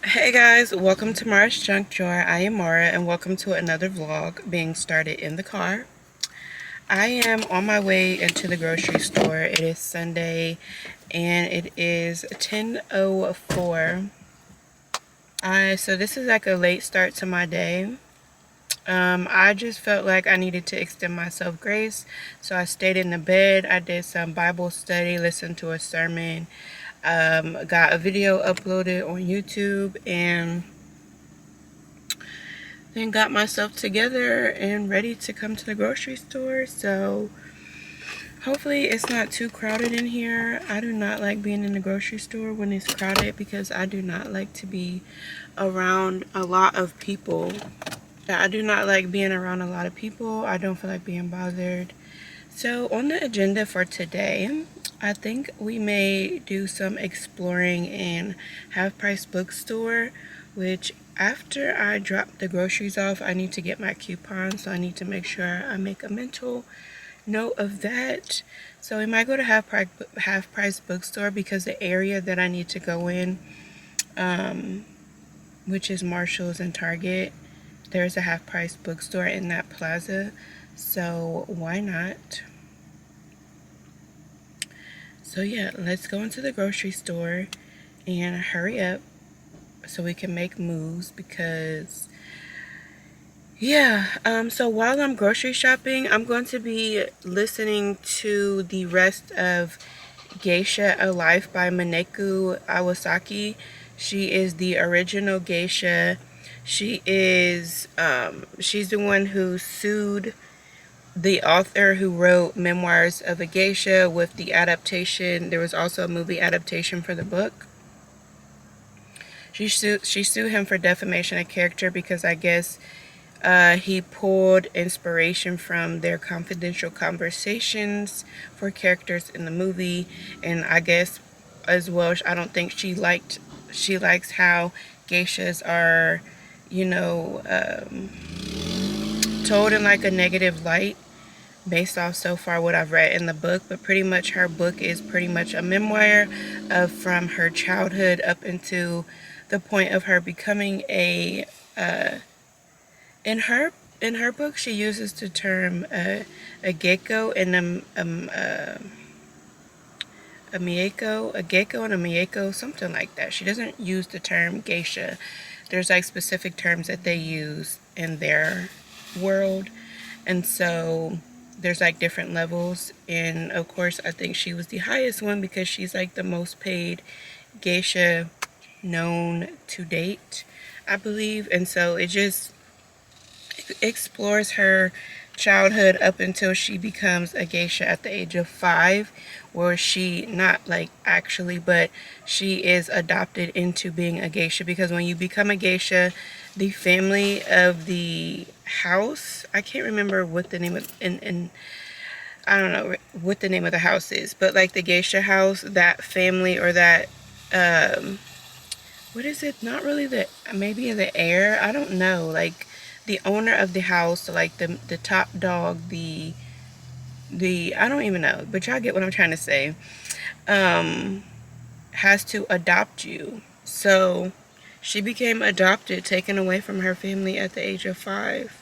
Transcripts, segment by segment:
Hey guys, welcome to Mara's Junk Drawer. I am Mara and welcome to another vlog being started in the car. I am on my way into the grocery store. It is Sunday and it is 10:04. So this is like a late start to my day. I just felt like I needed to extend myself grace, so I stayed in the bed. I did some Bible study, listened to a sermon, got a video uploaded on YouTube, and then got myself together and ready to come to the grocery store. So hopefully it's not too crowded in here. I do not like being in the grocery store when it's crowded because I do not like to be around a lot of people. I do not like being around a lot of people. I don't feel like being bothered. So on the agenda for today, I think we may do some exploring in Half Price Bookstore, which after I drop the groceries off, I need to get my coupon, so I need to make sure I make a mental note of that. So we might go to Half Price Bookstore because the area that I need to go in, which is Marshall's and Target, there's a Half Price Bookstore in that plaza. So why not? So yeah, let's go into the grocery store and hurry up so we can make moves because so while I'm grocery shopping, I'm going to be listening to the rest of Geisha A Life by Mineku Awasaki. She is the original geisha. She's the one who sued the author who wrote Memoirs of a Geisha with the adaptation. There was also a movie adaptation for the book. She sued him for defamation of character because I guess he pulled inspiration from their confidential conversations for characters in the movie, and I guess as well, I don't think she likes how geishas are, you know, told in like a negative light based off so far what I've read in the book. But pretty much her book is pretty much a memoir of from her childhood up into the point of her becoming in her book she uses the term a gecko and a mieko, a gecko and a mieko, something like that. She doesn't use the term geisha. There's like specific terms that they use in their world, and so there's like different levels, and of course I think she was the highest one because she's like the most paid geisha known to date, I believe. And so it just explores her childhood up until she becomes a geisha at the age of 5, where she not like actually, but she is adopted into being a geisha, because when you become a geisha, the family of the house, I can't remember what the name of, and I don't know what the name of the house is, but like the geisha house, that family, or that what is it? Not really the, maybe the heir. I don't know. Like the owner of the house, like the top dog, the I don't even know, but y'all get what I'm trying to say. Um, has to adopt you. So she became adopted, taken away from her family at the age of 5.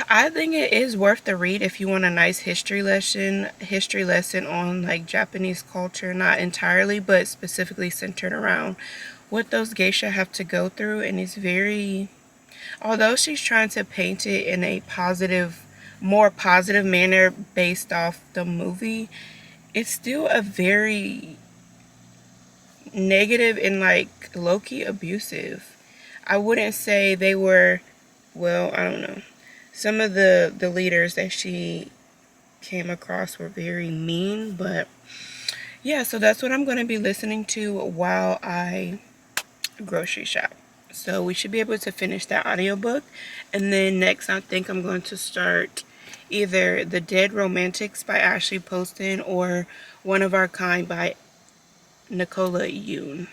I think it is worth the read if you want a nice history lesson on like Japanese culture, not entirely, but specifically centered around what those geisha have to go through. And it's very, although she's trying to paint it in a positive, more positive manner based off the movie, it's still a very negative and like low-key abusive. I wouldn't say they were, well, I don't know. Some of the leaders that she came across were very mean, but yeah, so that's what I'm going to be listening to while I grocery shop. So we should be able to finish that audiobook, and then next I think I'm going to start either The Dead Romantics by Ashley Poston or One of Our Kind by Nicola Yoon.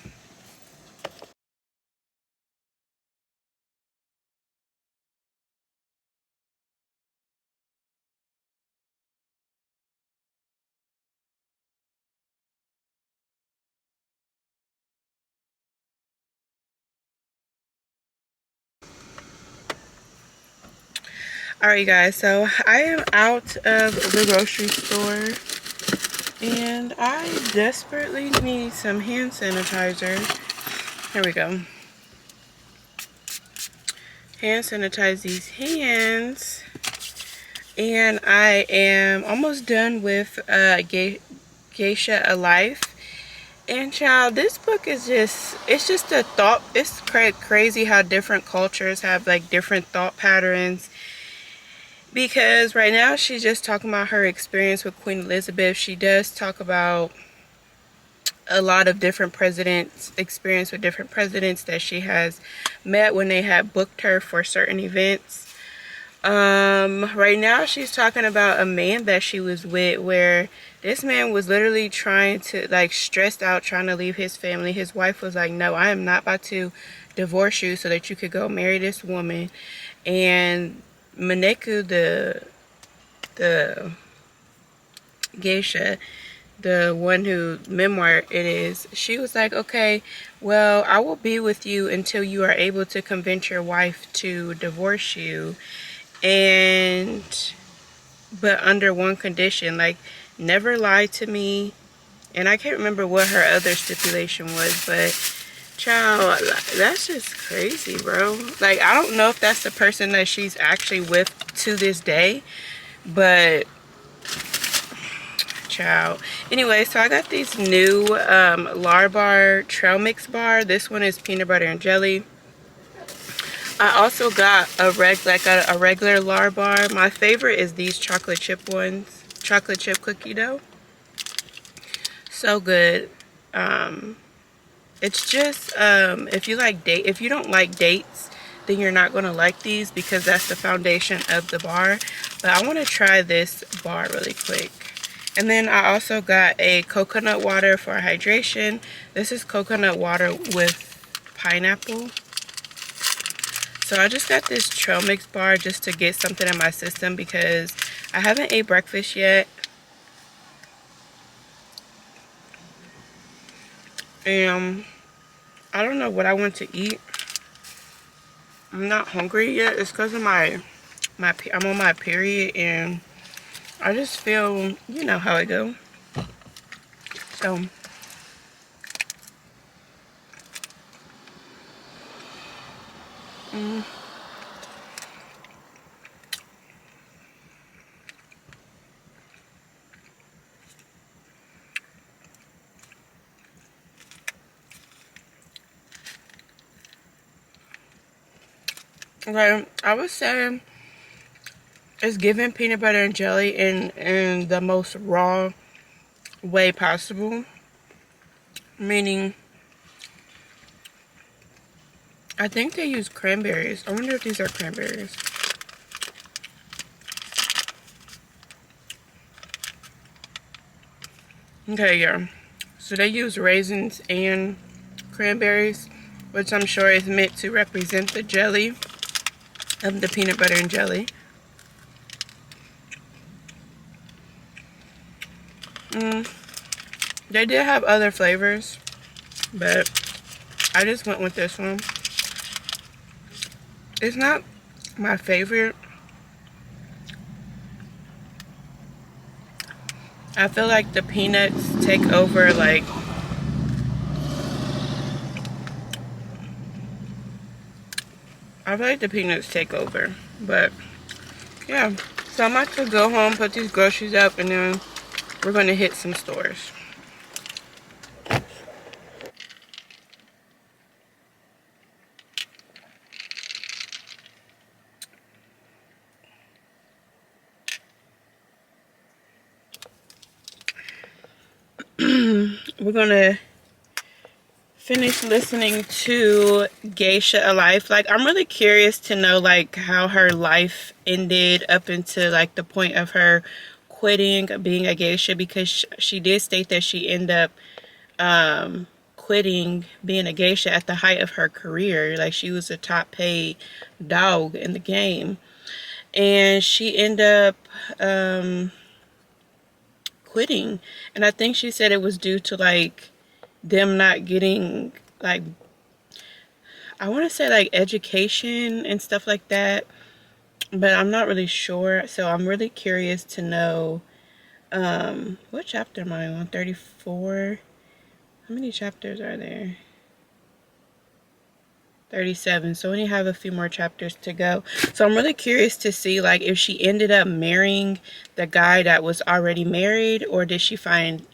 Alright guys, so I am out of the grocery store and I desperately need some hand sanitizer. Here we go. Hand sanitize these hands. And I am almost done with Geisha A Life. And child, this book is it's just a thought. It's crazy how different cultures have like different thought patterns. Because right now she's just talking about her experience with Queen Elizabeth. She does talk about a lot of different presidents, experience with different presidents that she has met when they have booked her for certain events. Right now she's talking about a man that she was with, where this man was literally trying to, like, stressed out, trying to leave his family. His wife was like, no, I am not about to divorce you so that you could go marry this woman. And Mineku, the geisha, the one who memoir it is, she was like, okay, well, I will be with you until you are able to convince your wife to divorce you. And but under one condition, like, never lie to me. And I can't remember what her other stipulation was, but child, that's just crazy, bro. Like, I don't know if that's the person that she's actually with to this day, but child. Anyway, so I got these new Larbar trail mix bar. This one is peanut butter and jelly. I also got a regular Larbar. My favorite is these chocolate chip ones, chocolate chip cookie dough. So good. It's just if you don't like dates, then you're not gonna like these, because that's the foundation of the bar. But I want to try this bar really quick. And then I also got a coconut water for hydration. This is coconut water with pineapple. So I just got this trail mix bar just to get something in my system, because I haven't ate breakfast yet. And I don't know what I want to eat. I'm not hungry yet. It's because of I'm on my period, and I just feel, you know how it go. So okay, I would say it's giving peanut butter and jelly in the most raw way possible. Meaning, I think they use cranberries. I wonder if these are cranberries. Okay, yeah. So they use raisins and cranberries, which I'm sure is meant to represent the jelly of the peanut butter and jelly. They did have other flavors, but I just went with this one. It's not my favorite. I feel like the peanuts take over, like, but yeah. So I'm about to go home, put these groceries up, and then we're gonna hit some stores. We're gonna finish listening to Geisha A Life. Like, I'm really curious to know, like, how her life ended up into, like, the point of her quitting being a geisha, because she did state that she ended up quitting being a geisha at the height of her career. Like, she was a top paid dog in the game, and she ended up quitting. And I think she said it was due to, like, them not getting, like, I want to say, like, education and stuff like that. but I'm not really sure. So I'm really curious to know what chapter am I on? 34. How many chapters are there? 37. So we only have a few more chapters to go. So I'm really curious to see like if she ended up marrying the guy that was already married, or did she find,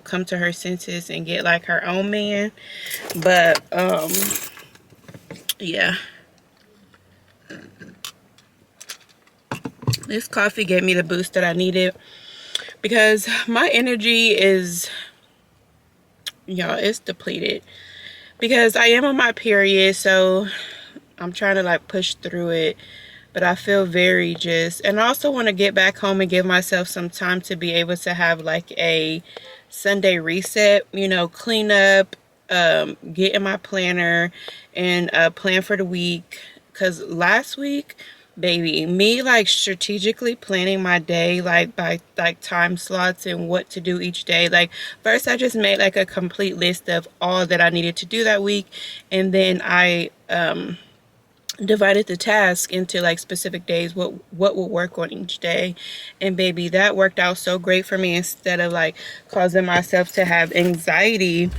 come to her senses and get like her own man. But yeah. This coffee gave me the boost that I needed because my energy is, y'all, it's depleted because I am on my period, so I'm trying to like push through it, but I feel very just, and I also want to get back home and give myself some time to be able to have like a Sunday reset, clean up, get in my planner and plan for the week. Because last week, baby, me like strategically planning my day like by like time slots and what to do each day. Like first I just made like a complete list of all that I needed to do that week, and then I divided the task into like specific days, what will work on each day. And baby, that worked out so great for me instead of like causing myself to have anxiety.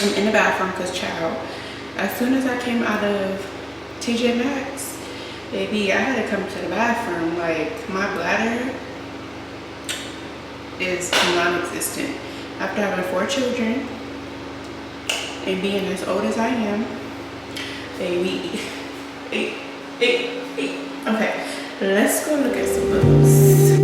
I'm in the bathroom because, child, as soon as I came out of TJ Maxx, baby, I had to come to the bathroom. Like, my bladder is non-existent. After having 4 children and being as old as I am, baby, okay, let's go look at some books.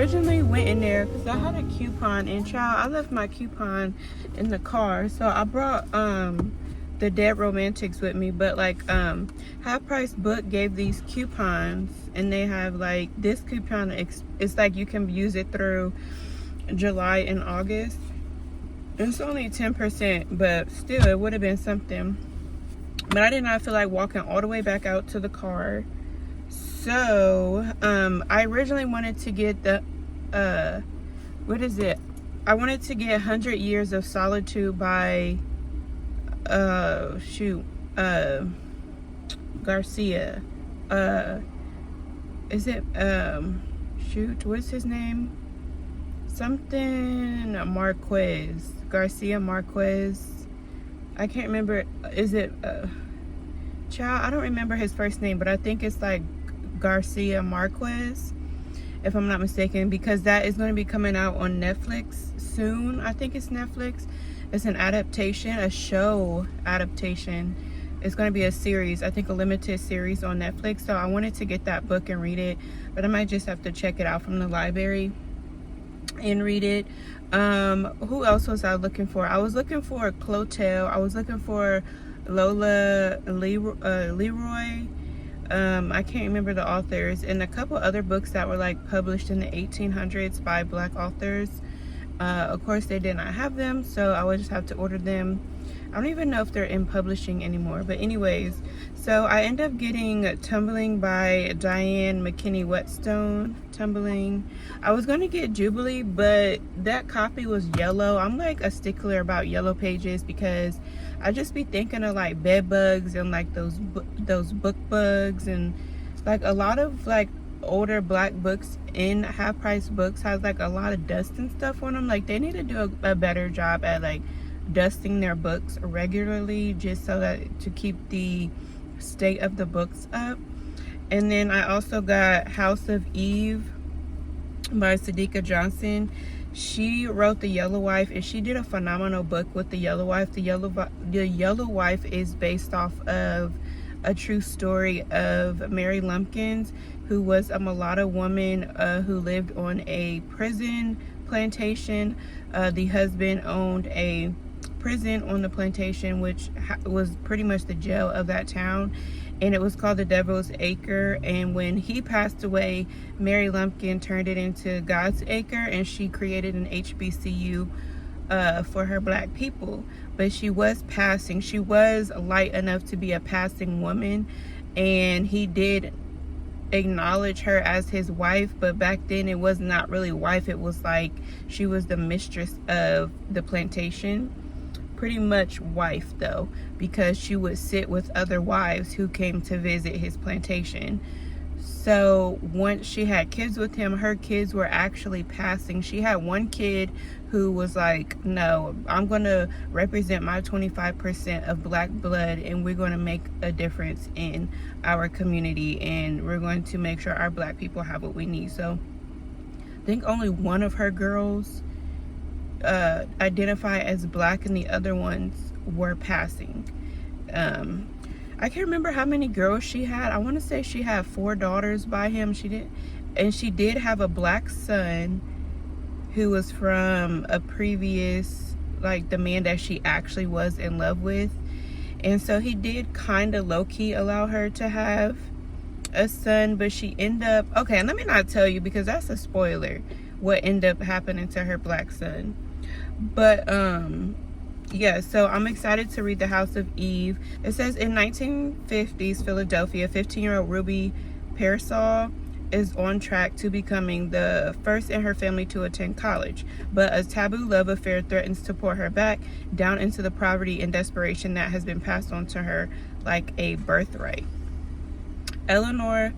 originally went in there because I had a coupon, and child, I left my coupon in the car, so I brought the Dead Romantics with me. But like Half Price Book gave these coupons, and they have like this coupon, it's like you can use it through July and August. It's only 10%, but still it would have been something. But I did not feel like walking all the way back out to the car. So I originally wanted to get the what is it? I wanted to get 100 Years of Solitude by Garcia. Is it what's his name? Something Marquez. Garcia Marquez. I can't remember. Is it child? I don't remember his first name, but I think it's like Garcia Marquez, if I'm not mistaken, because that is going to be coming out on Netflix soon. I think it's Netflix. It's an adaptation, a show adaptation. It's going to be a series, I think a limited series on Netflix. So I wanted to get that book and read it, but I might just have to check it out from the library and read it. Who else was I looking for? I was looking for Clotel. I was looking for Lola Leroy. I can't remember the authors, and a couple other books that were like published in the 1800s by Black authors. Of course they did not have them, so I would just have to order them. I don't even know if they're in publishing anymore, but anyways, so I ended up getting Tumbling by Diane McKinney Whetstone. Tumbling. I was going to get Jubilee, but that copy was yellow. I'm like a stickler about yellow pages because I just be thinking of like bed bugs and like those book bugs, and like a lot of like older Black books in Half Price Books has like a lot of dust and stuff on them. Like they need to do a better job at like dusting their books regularly, just so that to keep the state of the books up. And then I also got House of Eve by Sadiqa Johnson. She wrote The Yellow Wife, and she did a phenomenal book with The Yellow Wife. The Yellow Wife is based off of a true story of Mary Lumpkins, who was a mulatto woman who lived on a prison plantation. The husband owned a prison on the plantation, which was pretty much the jail of that town, and it was called the Devil's Acre. And when he passed away, Mary Lumpkin turned it into God's Acre, and she created an HBCU for her Black people. But she was light enough to be a passing woman, and he did acknowledge her as his wife, but back then it was not really wife. It was like she was the mistress of the plantation. Pretty much wife though, because she would sit with other wives who came to visit his plantation. So once she had kids with him, her kids were actually passing. She had one kid who was like, no, I'm going to represent my 25% of Black blood, and we're going to make a difference in our community, and we're going to make sure our Black people have what we need. So I think only one of her girls identify as Black, and the other ones were passing. I can't remember how many girls she had. I want to say she had 4 daughters by him. She did have a Black son who was from a previous, like the man that she actually was in love with. And so he did kind of low-key allow her to have a son, but she ended up, okay, and let me not tell you because that's a spoiler, what ended up happening to her Black son. But yeah, so I'm excited to read The House of Eve. It says in 1950s Philadelphia, 15-year-old Ruby Pearsall is on track to becoming the first in her family to attend college, but a taboo love affair threatens to pour her back down into the poverty and desperation that has been passed on to her like a birthright. Eleanor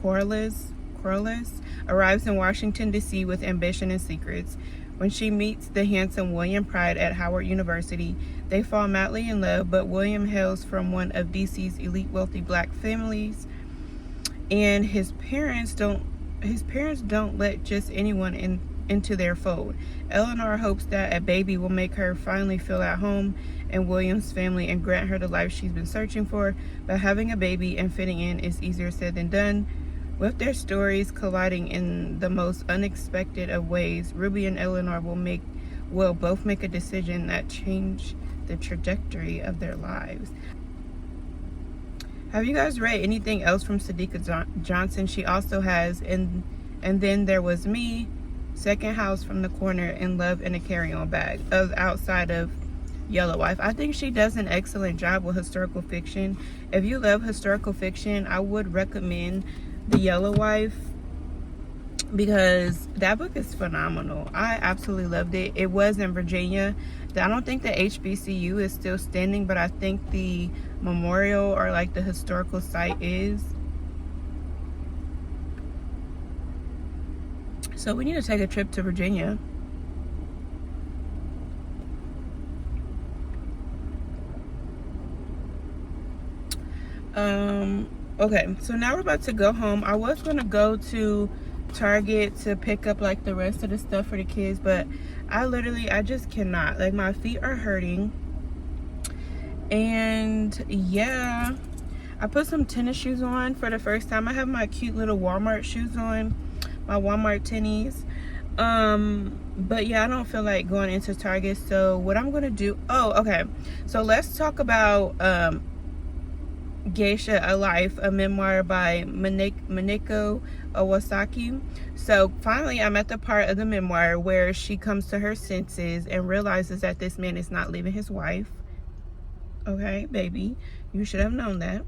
Corliss arrives in Washington, D.C. with ambition and secrets. When she meets the handsome William Pride at Howard University, they fall madly in love, but William hails from one of D.C.'s elite wealthy Black families, and his parents don't let just anyone into their fold. Eleanor hopes that a baby will make her finally feel at home in William's family and grant her the life she's been searching for, but having a baby and fitting in is easier said than done With their stories colliding in the most unexpected of ways, Ruby and Eleanor will both make a decision that change the trajectory of their lives. Have you guys read anything else from Sadiqa Johnson? She also has And Then There Was Me, Second House from the Corner, and Love in a Carry-On Bag, outside of Yellow Wife. I think she does an excellent job with historical fiction. If you love historical fiction, I would recommend The Yellow Wife, because that book is phenomenal. I absolutely loved it. It was in Virginia. I don't think the HBCU is still standing, but I think the memorial, or like the historical site, is. So we need to take a trip to Virginia. Okay, so now we're about to go home. I was gonna go to Target to pick up like the rest of the stuff for the kids, but I just cannot. Like, my feet are hurting. And yeah, I put some tennis shoes on for the first time. I have my cute little Walmart shoes on, my Walmart tennies. But yeah, I don't feel like going into Target. So what I'm gonna do, okay, so let's talk about Geisha, A Life, a memoir by Mineko Owasaki. So finally, I'm at the part of the memoir where she comes to her senses and realizes that this man is not leaving his wife. Okay, baby, you should have known that.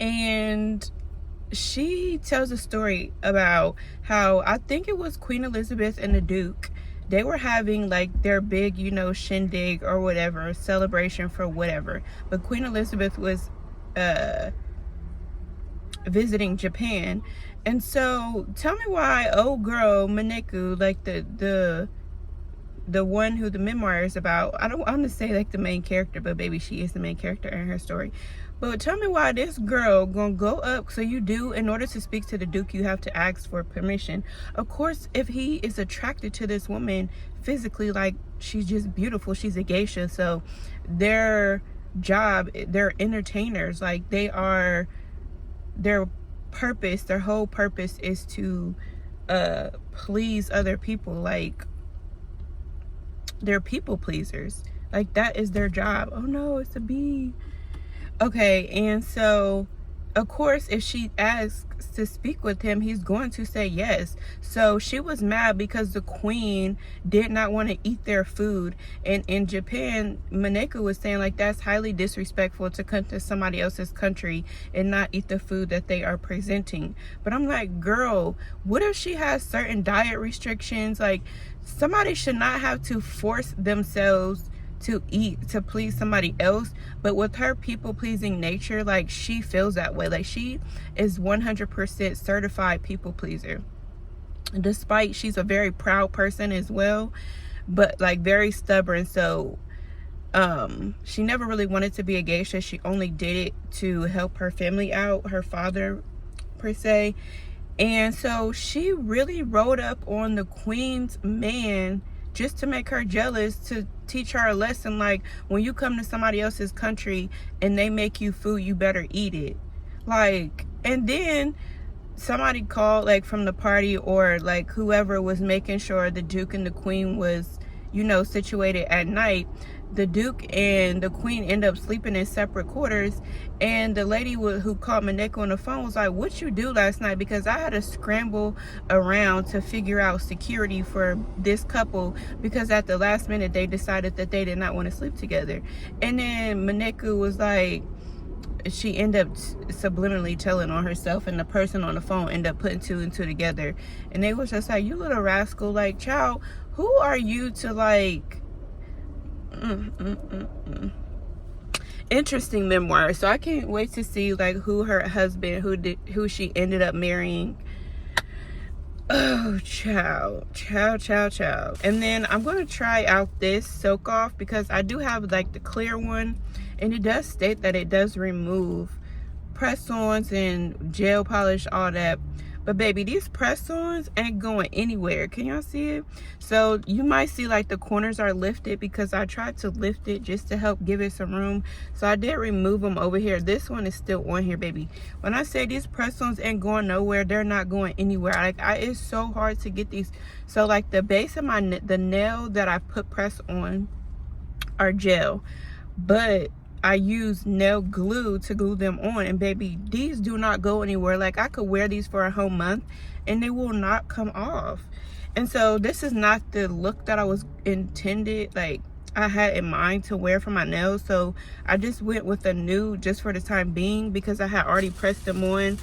And she tells a story about how, I think it was Queen Elizabeth and the Duke, they were having like their big, shindig or whatever, celebration for whatever. But Queen Elizabeth was visiting Japan. And so tell me why old girl Mineko, like the one who the memoir is about, I don't want to say like the main character, but baby, she is the main character in her story. But tell me why this girl gonna go up. So you do, in order to speak to the Duke, you have to ask for permission. Of course, if he is attracted to this woman physically, like, she's just beautiful, she's a geisha, so their job, they're entertainers. Like, their whole purpose is to please other people. Like, they're people pleasers. Like, that is their job. Oh no, it's a bee. Okay, and so of course, if she asks to speak with him, he's going to say yes. So she was mad because the queen did not want to eat their food. And in Japan, Mineko was saying, like, that's highly disrespectful to come to somebody else's country and not eat the food that they are presenting. But I'm like, girl, what if she has certain diet restrictions? Like, somebody should not have to force themselves to eat to please somebody else. But with her people-pleasing nature, like, she feels that way. Like, she is 100% certified people pleaser, despite she's a very proud person as well, but like very stubborn. So she never really wanted to be a geisha. She only did it to help her family out, her father per se. And so she really rode up on the queen's man just to make her jealous, to teach her a lesson. Like, when you come to somebody else's country and they make you food, you better eat it. Like, and then somebody called, like, from the party, or like whoever was making sure the Duke and the Queen was, situated at night. The Duke and the Queen end up sleeping in separate quarters. And the lady who called Mineko on the phone was like, what you do last night? Because I had to scramble around to figure out security for this couple, because at the last minute they decided that they did not want to sleep together. And then Mineko was like, she ended up subliminally telling on herself, and the person on the phone ended up putting two and two together. And they was just like, you little rascal, like, child, who are you to, like, Interesting memoir. So I can't wait to see, like, who her husband, who she ended up marrying. Oh, child. And then I'm going to try out this soak off, because I do have, like, the clear one, and it does state that it does remove press-ons and gel polish, all that. But baby, these press-ons ain't going anywhere. Can y'all see it? So you might see like the corners are lifted because I tried to lift it just to help give it some room. So I did remove them over here. This one is still on here, baby. When I say these press-ons ain't going nowhere, they're not going anywhere. Like it's so hard to get these. So like the base of the nail that I put press on are gel, but I use nail glue to glue them on, and baby, these do not go anywhere. Like I could wear these for a whole month and they will not come off. And so this is not the look that I was intended, like I had in mind to wear for my nails. So I just went with a nude just for the time being because I had already pressed them on.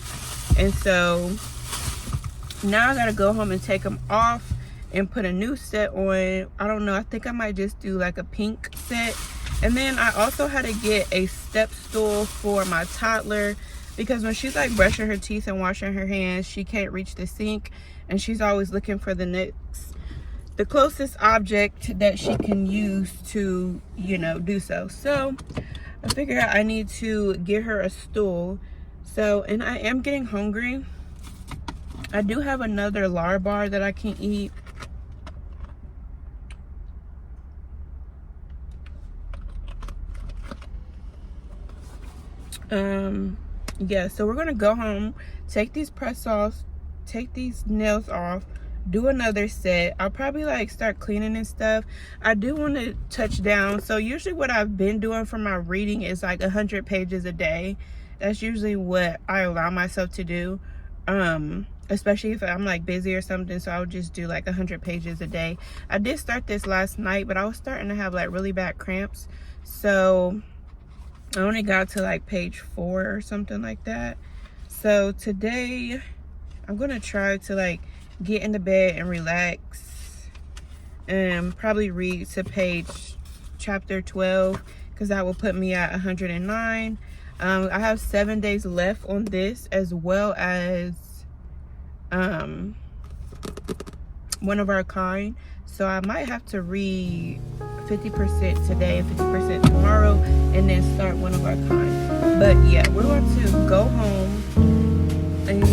And so now I gotta go home and take them off and put a new set on. I don't know, I think I might just do like a pink set. And then I also had to get a step stool for my toddler because when she's like brushing her teeth and washing her hands, she can't reach the sink and she's always looking for the closest object that she can use to, you know, do so. So I figured out I need to get her a stool. So, and I am getting hungry. I do have another lard bar that I can eat. Yeah, so we're gonna go home, take these press offs, take these nails off, do another set. I'll probably like start cleaning and stuff. I do want to touch down. So usually what I've been doing for my reading is like 100 pages a day. That's usually what I allow myself to do, especially if I'm like busy or something. So I would just do like 100 pages a day. I did start this last night, but I was starting to have like really bad cramps, so I only got to like page 4 or something like that. So today I'm gonna try to like get into bed and relax and probably read to chapter 12 because that will put me at 109. I have 7 days left on this, as well as One of Our Kind. So I might have to read 50% today and 50% tomorrow and then start One of Our Kind. But yeah, we're going to go home and